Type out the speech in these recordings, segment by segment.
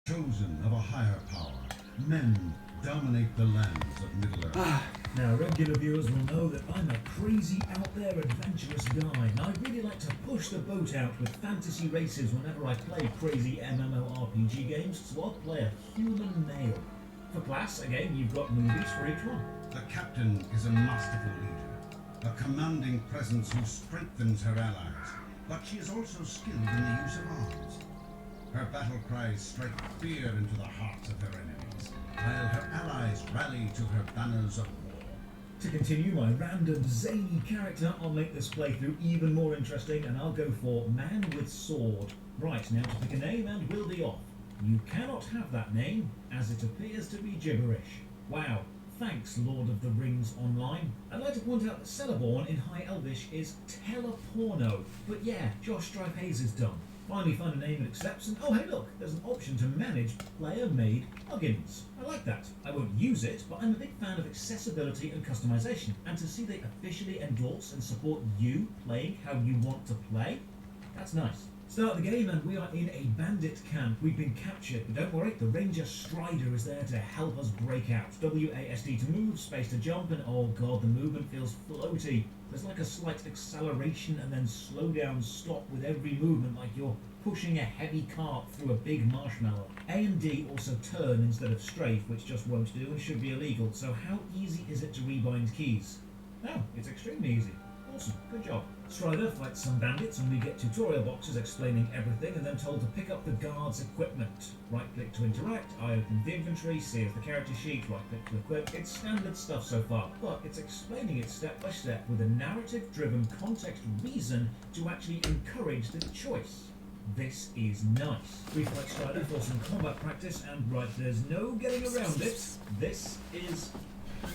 chosen of a higher power. Men dominate the lands of Middle-earth. Now, regular viewers will know that I'm a crazy, out-there, adventurous guy, and I really like to push the boat out with fantasy races whenever I play crazy MMORPG games, so I'll play a human male. For class, again, you've got movies for each one. The captain is a masterful leader, a commanding presence who strengthens her allies, but she is also skilled in the use of arms. Her battle cries strike fear into the hearts of her enemies, while her allies rally to her banners of war. To continue my random zany character, I'll make this playthrough even more interesting, and I'll go for Man with Sword. Right, now to pick a name and we'll be off. You cannot have that name, as it appears to be gibberish. Wow, thanks Lord of the Rings Online. I'd like to point out that Celeborn in High Elvish is teleporno, but yeah, Josh Stripe-Hayes is done. Finally find a name that accepts, and oh hey look, there's an option to manage player-made plugins. I like that. I won't use it, but I'm a big fan of accessibility and customization, and to see they officially endorse and support you playing how you want to play, that's nice. Start the game and we are in a bandit camp. We've been captured, but don't worry, the Ranger Strider is there to help us break out. WASD to move, space to jump, and oh god, the movement feels floaty. There's like a slight acceleration and then slow down stop with every movement, like you're pushing a heavy cart through a big marshmallow. A and D also turn instead of strafe, which just won't do and should be illegal. So how easy is it to rebind keys? Oh, it's extremely easy. Awesome, good job. Strider fights some bandits and we get tutorial boxes explaining everything and then told to pick up the guard's equipment. Right click to interact, I open the inventory, see if the character sheet, right click to equip. It's standard stuff so far, but it's explaining it step by step with a narrative driven context reason to actually encourage the choice. This is nice. We fight Strider for some combat practice and right, there's no getting around it. This is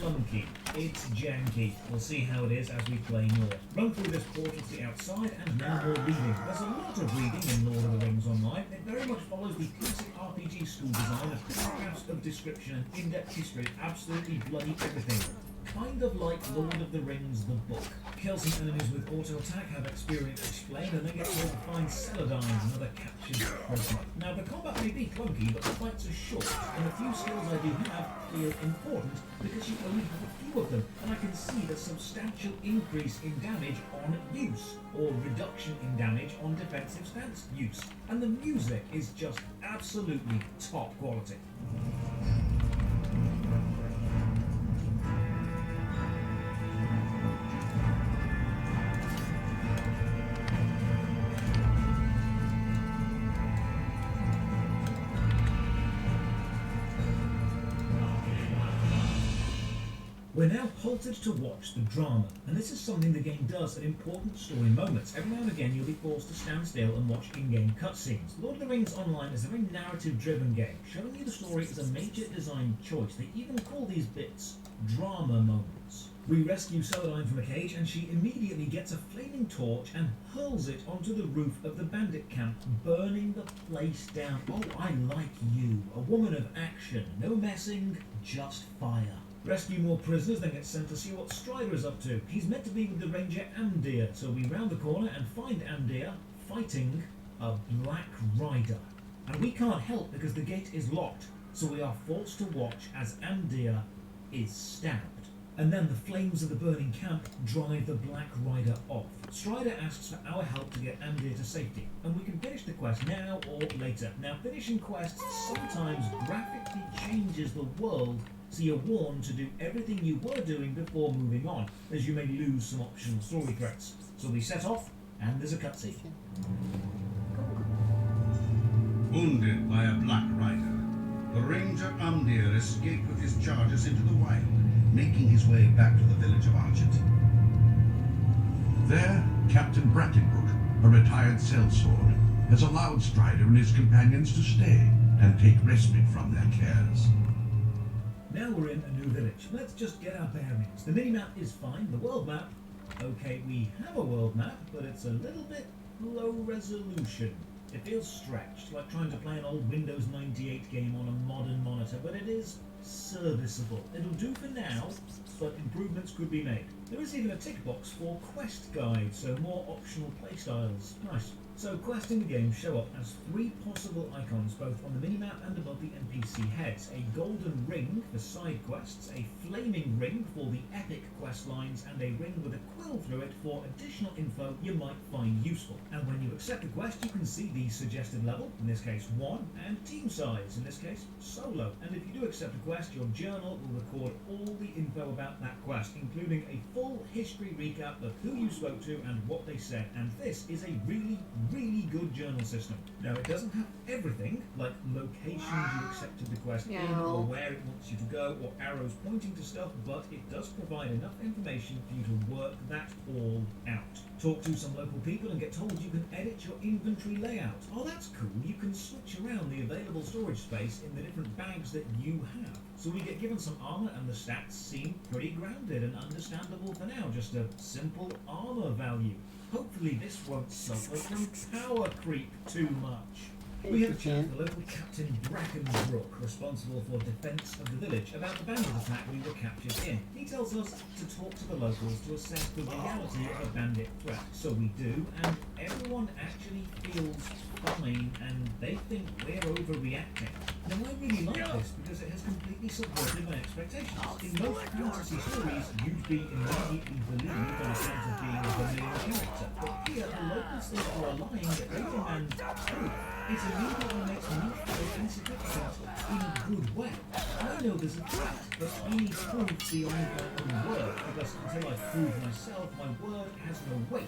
clunky. It's janky. We'll see how it is as we play more. Run through this portal to the outside and now more reading. There's a lot of reading in Lord of the Rings Online. It very much follows the classic RPG school design of paragraphs of description and in-depth history, absolutely bloody everything. Kind of like Lord of the Rings, the book. Kill some enemies with auto-attack, have experience explained, and then get told to find Celadine, another captured prisoner. Now, the combat may be clunky, but the fights are short, and the few skills I do have feel important because you only have a few of them, and I can see the substantial increase in damage on use, or reduction in damage on defensive stance use. And the music is just absolutely top quality. We're now halted to watch the drama, and this is something the game does at important story moments. Every now and again you'll be forced to stand still and watch in-game cutscenes. Lord of the Rings Online is a very narrative-driven game. Showing you the story is a major design choice. They even call these bits drama moments. We rescue Celadine from a cage and she immediately gets a flaming torch and hurls it onto the roof of the bandit camp, burning the place down. Oh, I like you. A woman of action. No messing, just fire. Rescue more prisoners, then get sent to see what Strider is up to. He's meant to be with the Ranger Amdir, so we round the corner and find Amdir fighting a Black Rider. And we can't help because the gate is locked, so we are forced to watch as Amdir is stabbed. And then the flames of the burning camp drive the Black Rider off. Strider asks for our help to get Amdir to safety, and we can finish the quest now or later. Now, finishing quests sometimes graphically changes the world, so you're warned to do everything you were doing before moving on, as you may lose some optional story threads. So we set off, and there's a cutscene. Wounded by a Black Rider, the Ranger Amdir escaped with his charges into the wild, making his way back to the village of Archett. There, Captain Brackenbrook, a retired sellsword, has allowed Strider and his companions to stay and take respite from their cares. Now we're in a new village. Let's just get our bearings. The minimap is fine. The world map, okay, we have a world map, but it's a little bit low resolution. It feels stretched, like trying to play an old Windows 98 game on a modern monitor, but it is serviceable. It'll do for now, but improvements could be made. There is even a tick box for quest guide, so more optional playstyles. Nice. So quests in the game show up as 3 possible icons, both on the minimap and above NPC heads, a golden ring for side quests, a flaming ring for the epic quest lines, and a ring with a quill through it for additional info you might find useful. And when you accept a quest, you can see the suggested level, in this case 1, and team size, in this case solo. And if you do accept a quest, your journal will record all the info about that quest, including a full history recap of who you spoke to and what they said. And this is a really, really good journal system. Now, it doesn't have everything, like locations you accepted the quest in, or where it wants you to go, or arrows pointing to stuff, but it does provide enough information for you to work that all out. Talk to some local people and get told you can edit your inventory layout. Oh, that's cool. You can switch around the available storage space in the different bags that you have. So we get given some armor, and the stats seem pretty grounded and understandable for now. Just a simple armor value. Hopefully this won't suffer from power creep too much. We have a chat with the local Captain Brackenbrook, responsible for defence of the village, about the bandit attack we were captured in. He tells us to talk to the locals to assess the reality of a bandit threat. So we do, and everyone actually feels fine, and they think we're overreacting. Now, I really like this because it has completely subverted my expectations. In most fantasy stories, you'd be immediately believed on account of being a familiar character, but here the locals think we're lying, that they demand proof. It immediately makes me feel insignificant in a good way. I know there's a threat, but I need proof beyond my own word, because until I prove myself, my word has no weight.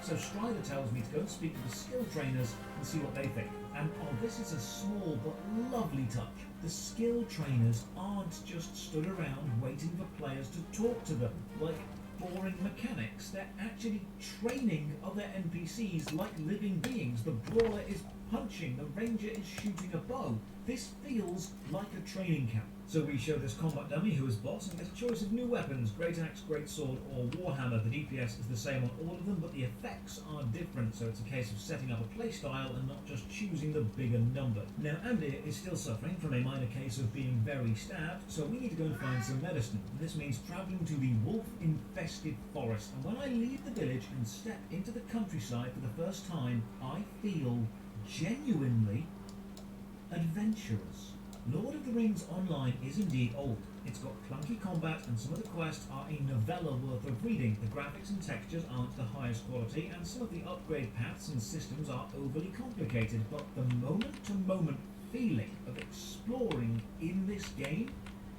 So Strider tells me to go and speak to the skill trainers and see what they think. And oh, this is a small but lovely touch. The skill trainers aren't just stood around waiting for players to talk to them, like boring mechanics. They're actually training other NPCs like living beings. The brawler is punching, the ranger is shooting a bow. This feels like a training camp. So we show this combat dummy who is boss and gets a choice of new weapons, great axe, great sword, or warhammer. The DPS is the same on all of them, but the effects are different, so it's a case of setting up a playstyle and not just choosing the bigger number. Now, Andy is still suffering from a minor case of being very stabbed, so we need to go and find some medicine. And this means travelling to the wolf-infested forest, and when I leave the village and step into the countryside for the first time, I feel genuinely adventurous. Lord of the Rings Online is indeed old. It's got clunky combat, and some of the quests are a novella worth of reading. The graphics and textures aren't the highest quality, and some of the upgrade paths and systems are overly complicated, but the moment-to-moment feeling of exploring in this game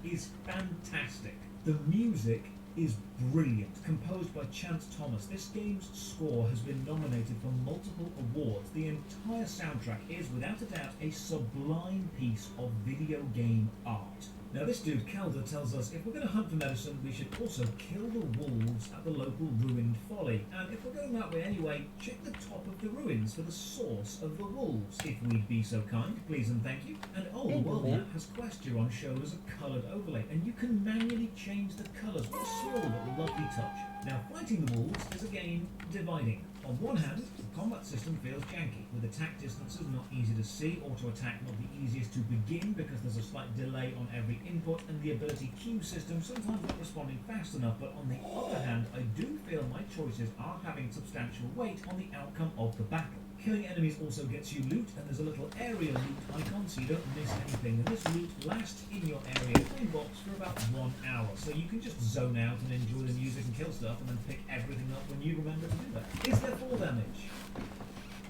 is fantastic. The music is brilliant, composed by Chance Thomas. This game's score has been nominated for multiple awards. The entire soundtrack is, without a doubt, a sublime piece of video game art. Now, this dude, Calder, tells us if we're going to hunt for medicine, we should also kill the wolves at the local ruined folly. And if we're going that way anyway, check the top of the ruins for the source of the wolves, if we'd be so kind, please and thank you. And oh, the world map has Questuron shown as a coloured overlay, and you can manually change the colours. What a small but lovely touch. Now, fighting the wolves is again dividing. On one hand, the combat system feels janky, with attack distances not easy to see, auto-attack not the easiest to begin because there's a slight delay on every input, and the ability queue system sometimes not responding fast enough. But on the other hand, I do feel my choices are having substantial weight on the outcome of the battle. Killing enemies also gets you loot, and there's a little area loot icon so you don't miss anything. And this loot lasts in your area box for about 1 hour, so you can just zone out and enjoy the music and kill stuff, and then pick everything up when you remember to do that. Is there fall damage?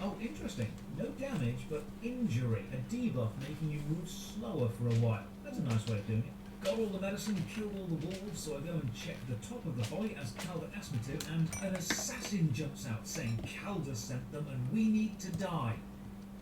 Oh, interesting. No damage, but injury. A debuff making you move slower for a while. That's a nice way of doing it. Got all the medicine, killed all the wolves, so I go and check the top of the folly as Calder asked me to, and an assassin jumps out saying Calder sent them and we need to die.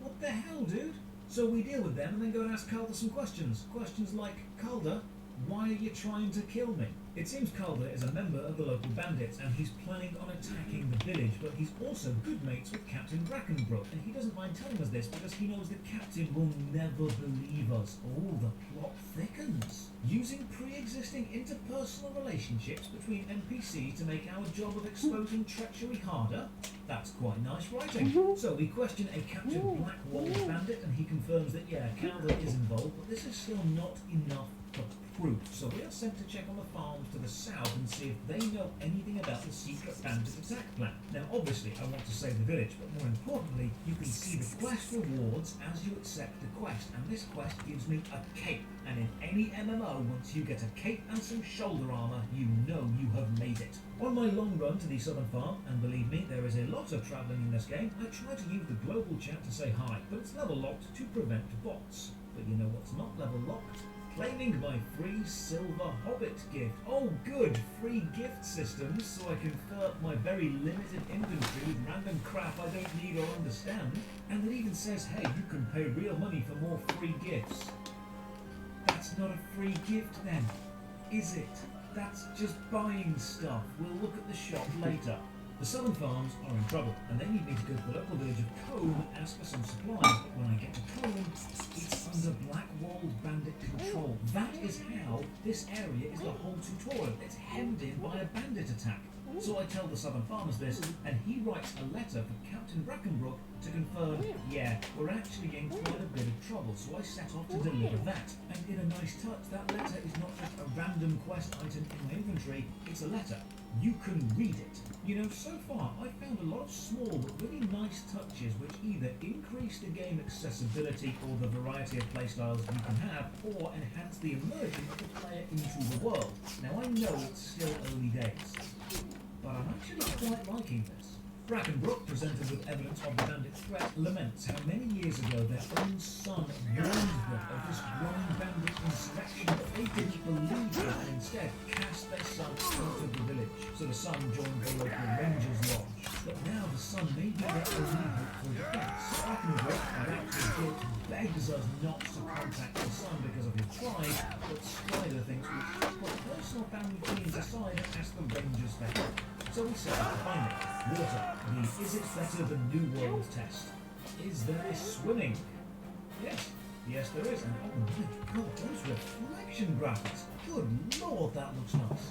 What the hell, dude? So we deal with them and then go and ask Calder some questions. Questions like, Calder, why are you trying to kill me? It seems Calder is a member of the local bandits, and he's planning on attacking the village, but he's also good mates with Captain Brackenbrook, and he doesn't mind telling us this because he knows the captain will never believe us. Oh, the plot thickens. Using pre-existing interpersonal relationships between NPCs to make our job of exposing treachery harder? That's quite nice writing. So we question a captured Black Wolf bandit, and he confirms that, yeah, Calder is involved, but this is still not enough to group, so we are sent to check on the farms to the south and see if they know anything about the secret bandit attack plan. Now obviously I want to save the village, but more importantly, you can see the quest rewards as you accept the quest, and this quest gives me a cape. And in any MMO, once you get a cape and some shoulder armour, you know you have made it. On my long run to the southern farm, and believe me, there is a lot of travelling in this game, I try to use the global chat to say hi, but it's level locked to prevent bots. But you know what's not level locked? Claiming my free silver hobbit gift. Oh good, free gift systems, so I can fill up my very limited inventory with random crap I don't need or understand. And it even says, hey, you can pay real money for more free gifts. That's not a free gift then, is it? That's just buying stuff. We'll look at the shop later. The southern farms are in trouble, and they need me to go to the local village of Combe and ask for some supplies, but when I get to Combe, it's under Blackwalled bandit control. That is how this area is the whole tutorial. It's hemmed in by a bandit attack. So I tell the southern farmers this, and he writes a letter for Captain Brackenbrook to confirm, yeah, we're actually in quite a bit of trouble, so I set off to deliver that. And in a nice touch, that letter is not just a random quest item in my inventory, it's a letter. You can read it. You know, so far I've found a lot of small but really nice touches which either increase the game accessibility or the variety of playstyles you can have, or enhance the immersion of the player into the world. Now I know it's still early days, but I'm actually quite liking this. Brackenbrook, presented with evidence of the bandit threat, laments how many years ago their own son warned them of this growing bandit insurrection, but they didn't believe him and instead cast their son out of the village. So the son joined the local Rangers Lodge. But now the son may be their only hope for defense. Brackenbrook, by actual guilt, begs us not to contact the son because of his pride, but Strider thinks we should put personal family feelings aside and ask the Rangers for help. So we set out to find it. Water, the is it better than New World test. Is there swimming? Yes, yes there is. And oh my god, those reflection graphics. Good lord, that looks nice.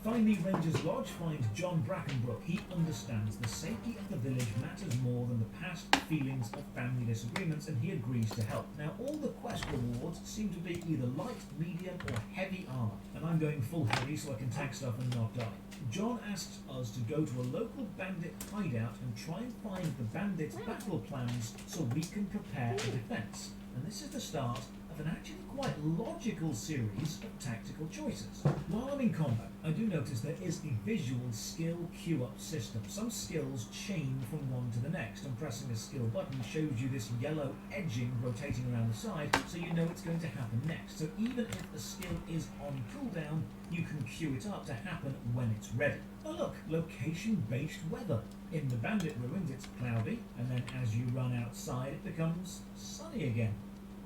Find me Rangers Lodge, find John Brackenbrook. He understands the safety of the village matters more than the past feelings of family disagreements, and he agrees to help. Now, all the quest rewards seem to be either light, medium, or heavy armor, and I'm going full heavy so I can tag stuff and not die. John asks us to go to a local bandit hideout and try and find the bandits' battle plans so we can prepare a defense. And this is the start of an actually quite logical series of tactical choices. While I'm in combat, I do notice there is a visual skill queue-up system. Some skills chain from one to the next, and pressing a skill button shows you this yellow edging rotating around the side, so you know it's going to happen next. So even if a skill is on cooldown, you can queue it up to happen when it's ready. Oh look, location-based weather. In the bandit ruins it's cloudy, and then as you run outside it becomes sunny again.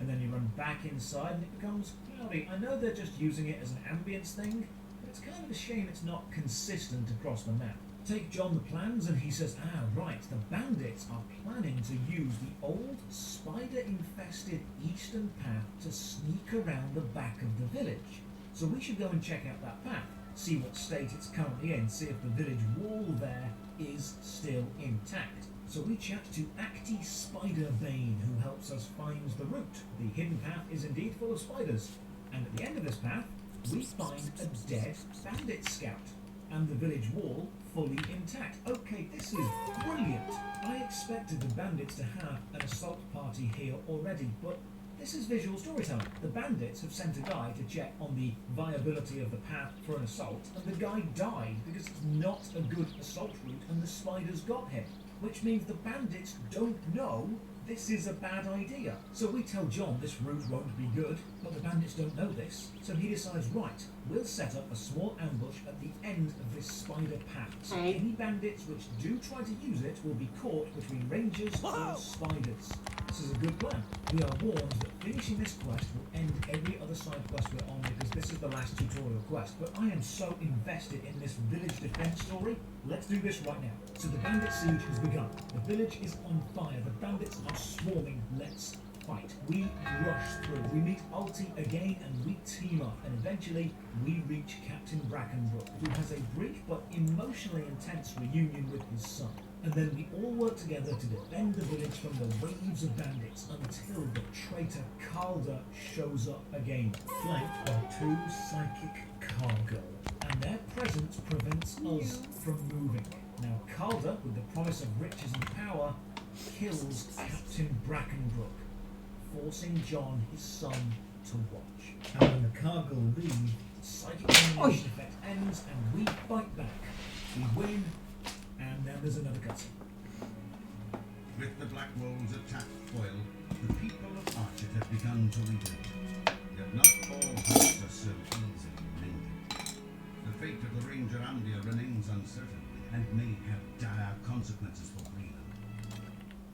And then you run back inside and it becomes cloudy. I know they're just using it as an ambience thing, but it's kind of a shame it's not consistent across the map. Take John the plans and he says, right, the bandits are planning to use the old spider-infested eastern path to sneak around the back of the village. So we should go and check out that path, see what state it's currently in, see if the village wall there is still intact. So we chat to Acty Spiderbane, who helps us find the route. The hidden path is indeed full of spiders, and at the end of this path, we find a dead bandit scout, and the village wall fully intact. Okay, this is brilliant. I expected the bandits to have an assault party here already, but this is visual storytelling. The bandits have sent a guy to check on the viability of the path for an assault, and the guy died because it's not a good assault route and the spiders got him. Which means the bandits don't know this is a bad idea. So we tell John this route won't be good, but the bandits don't know this, so he decides, right, we'll set up a small ambush at the end of this spider path. So any bandits which do try to use it will be caught between rangers or spiders. This is a good plan. We are warned that finishing this quest will end every other side quest we're on because this is the last tutorial quest, but I am so invested in this village defense story. Let's do this right now. So the bandit siege has begun. The village is on fire. The bandits are swarming. Let's fight. We rush through. We meet Ulti again and we team up. And eventually we reach Captain Brackenbrook, who has a brief but emotionally intense reunion with his son. And then we all work together to defend the village from the waves of bandits until the traitor Calder shows up again, flanked by 2 psychic cargo. And their presence prevents us from moving. Now Calder, with the promise of riches and power, kills Captain Brackenbrook, forcing John, his son, to watch. And when the cargo leave, the psychic animation effect ends and we fight back. We win, and then there's another cutscene. With the Black Wolves' attack foiled, the people of Archet have begun to rebuild. Yet not all hopes are so easily mended. The fate of the Ranger Amdia remains uncertain and may have dire consequences for Breland.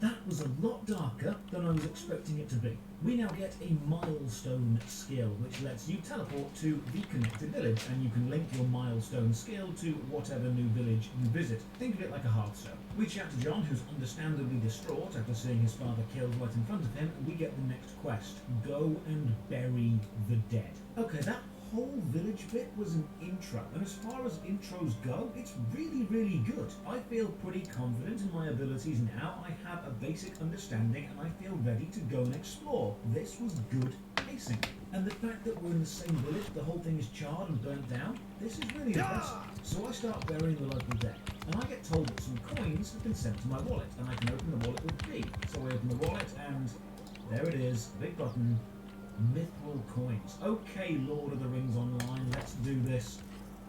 That was a lot darker than I was expecting it to be. We now get a milestone skill, which lets you teleport to the connected village, and you can link your milestone skill to whatever new village you visit. Think of it like a Hearthstone. We chat to John, who's understandably distraught after seeing his father killed right in front of him, and we get the next quest. Go and bury the dead. Okay, that whole village bit was an intro, and as far as intros go, it's really, really good. I feel pretty confident in my abilities now. I have a basic understanding and I feel ready to go and explore. This was good pacing. And the fact that we're in the same village, the whole thing is charred and burnt down, this is really impressive. So I start burying the local dead, and I get told that some coins have been sent to my wallet, and I can open the wallet with B. So I open the wallet and there it is, big button. Mithril coins. Okay, Lord of the Rings Online, let's do this.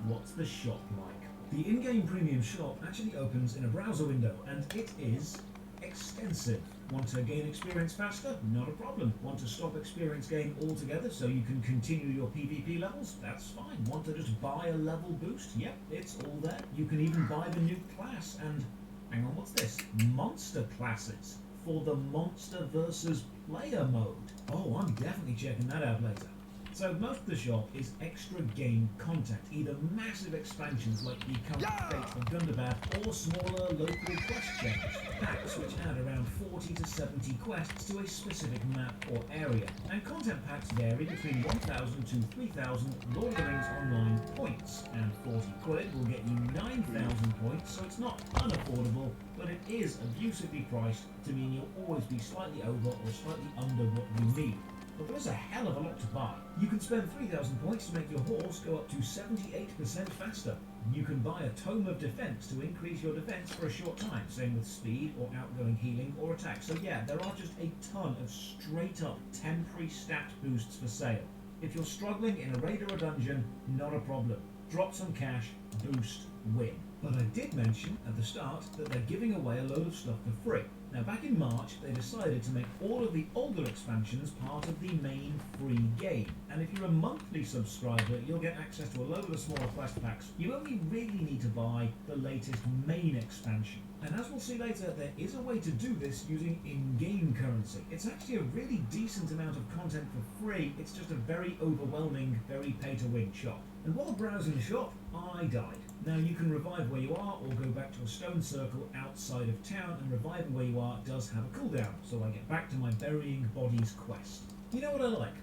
What's the shop like? The in-game premium shop actually opens in a browser window, and it is extensive. Want to gain experience faster? Not a problem. Want to stop experience gain altogether so you can continue your PvP levels? That's fine. Want to just buy a level boost? Yep, it's all there. You can even buy the new class and... hang on, what's this? Monster classes for the monster versus player mode. Oh, I'm definitely checking that out later. So most of the shop is extra game content, either massive expansions like the current Fate of Gundabad, or smaller local quest changes, packs which add around 40 to 70 quests to a specific map or area. And content packs vary between 1,000 to 3,000 Lord of the Rings Online points, and 40 quid will get you 9,000 points, so it's not unaffordable, but it is abusively priced to mean you'll always be slightly over or slightly under what you need. But there's a hell of a lot to buy. You can spend 3,000 points to make your horse go up to 78% faster. You can buy a Tome of Defense to increase your defense for a short time, same with speed or outgoing healing or attack. So yeah, there are just a ton of straight up temporary stat boosts for sale. If you're struggling in a raid or a dungeon, not a problem. Drop some cash, boost, win. But I did mention at the start that they're giving away a load of stuff for free. Now back in March, they decided to make all of the older expansions part of the main free game. And if you're a monthly subscriber, you'll get access to a load of the smaller quest packs. You only really need to buy the latest main expansion. And as we'll see later, there is a way to do this using in-game currency. It's actually a really decent amount of content for free. It's just a very overwhelming, very pay-to-win shop. And while browsing the shop, I died. Now you can revive where you are or go back to a stone circle outside of town, and reviving where you are does have a cooldown, so I get back to my burying bodies quest. You know what I like?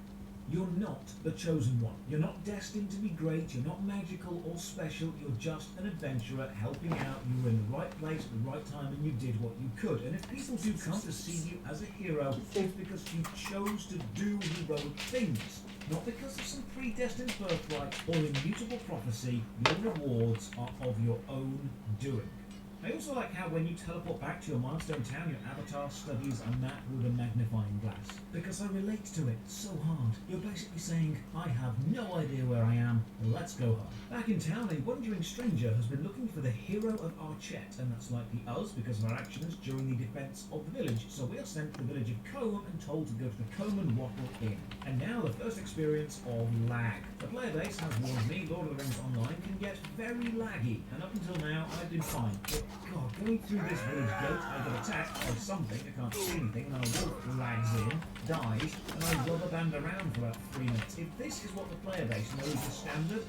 You're not the chosen one. You're not destined to be great, you're not magical or special, you're just an adventurer helping out. You were in the right place at the right time and you did what you could. And if people do come to see you as a hero, it's because you chose to do heroic things. Not because of some predestined birthright or immutable prophecy. Your rewards are of your own doing. I also like how when you teleport back to your milestone town, your avatar studies a map with a magnifying glass. Because I relate to it so hard. You're basically saying, I have no idea where I am, let's go home. Back in town, a wandering stranger has been looking for the hero of Archet, and that's likely us because of our actions during the defense of the village. So we are sent to the village of Combe and told to go to the Combe and Wattle Inn. And now the first experience of lag. The player base has warned me Lord of the Rings Online can get very laggy, and up until now I've been fine. But God, going through this village gate, I get attacked by something, I can't see anything, and a wolf lags in, dies, and I rubber band around for about 3 minutes. If this is what the player base knows is standard,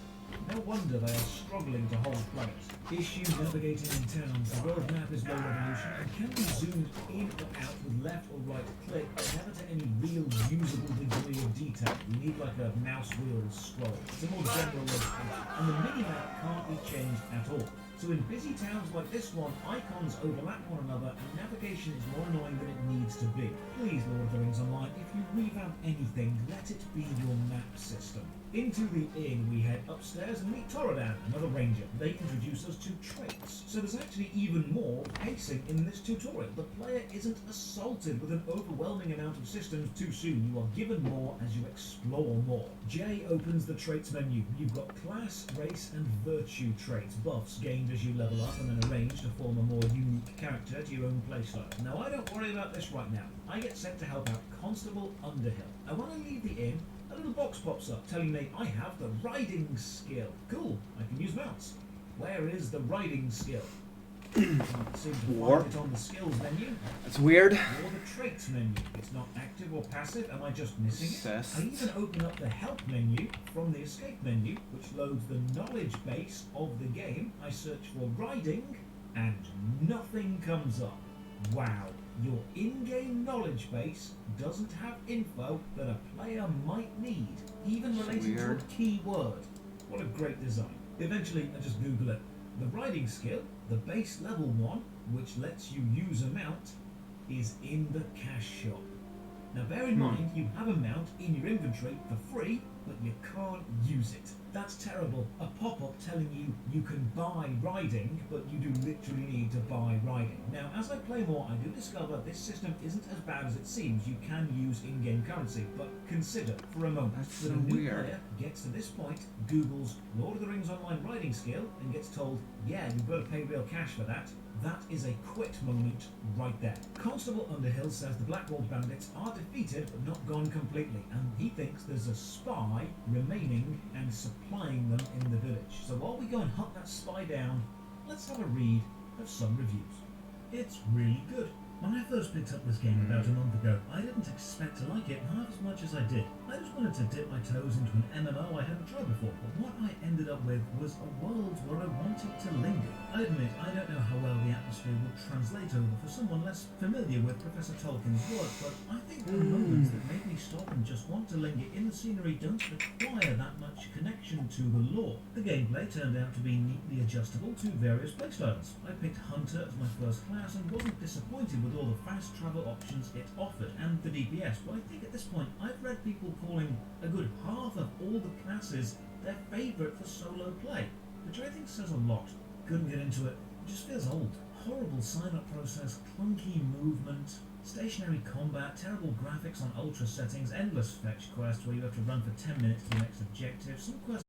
no wonder they are struggling to hold players. Issue navigating in towns. The world map is low resolution and can be zoomed in or out with left or right click, but never to any real usable degree of detail. You need like a mouse wheel scroll. It's a more general location, and the mini-map can't be changed at all. So in busy towns like this one, icons overlap one another and navigation is more annoying than it needs to be. Please, Lord of the Rings Online, if you revamp anything, let it be your map system. Into the inn, we head upstairs and meet Toradan, another ranger. They introduce us to traits. So there's actually even more pacing in this tutorial. The player isn't assaulted with an overwhelming amount of systems too soon. You are given more as you explore more. J opens the traits menu. You've got class, race, and virtue traits. Buffs gained as you level up and then arranged to form a more unique character to your own playstyle. Now I don't worry about this right now. I get sent to help out Constable Underhill. And when I leave the inn, a little box pops up telling me I have the riding skill. Cool, I can use mounts. Where is the riding skill? Can't seem to find it on the skills menu. That's weird. Or the traits menu. It's not active or passive. Am I just missing it? I even open up the help menu from the escape menu, which loads the knowledge base of the game. I search for riding, and nothing comes up. Wow. Your in-game knowledge base doesn't have info that a player might need, even related to a keyword. What a great design. Eventually, I just Google it. The riding skill, the base level one, which lets you use a mount, is in the cash shop. Now bear in mind, you have a mount in your inventory for free, but you can't use it. That's terrible. A pop-up telling you you can buy riding, but you do literally need to buy riding. Now, as I play more, I do discover this system isn't as bad as it seems. You can use in-game currency, but consider for a moment that a new player gets to this point, Googles Lord of the Rings Online riding skill, and gets told, yeah, you've got to pay real cash for that. That is a quit moment right there. Constable Underhill says the Blackboard bandits are defeated but not gone completely, and he thinks there's a spy remaining and supplying them in the village. So while we go and hunt that spy down, let's have a read of some reviews. It's really good. When I first picked up this game about a month ago, I didn't expect to like it half as much as I did. I just wanted to dip my toes into an MMO I hadn't tried before, but what I ended up with was a world where I wanted to linger. I admit, I don't know how well the atmosphere would translate over for someone less familiar with Professor Tolkien's work, but I think the moments that make me stop and just want to linger in the scenery don't require that much connection to the lore. The gameplay turned out to be neatly adjustable to various playstyles. I picked Hunter as my first class and wasn't disappointed with all the fast travel options it offered and the DPS, but I think at this point I've read people calling a good half of all the classes their favourite for solo play, which I think says a lot. Couldn't get into it, it just feels old. Horrible sign-up process, clunky movement, stationary combat, terrible graphics on ultra settings, endless fetch quests where you have to run for 10 minutes to the next objective, some quests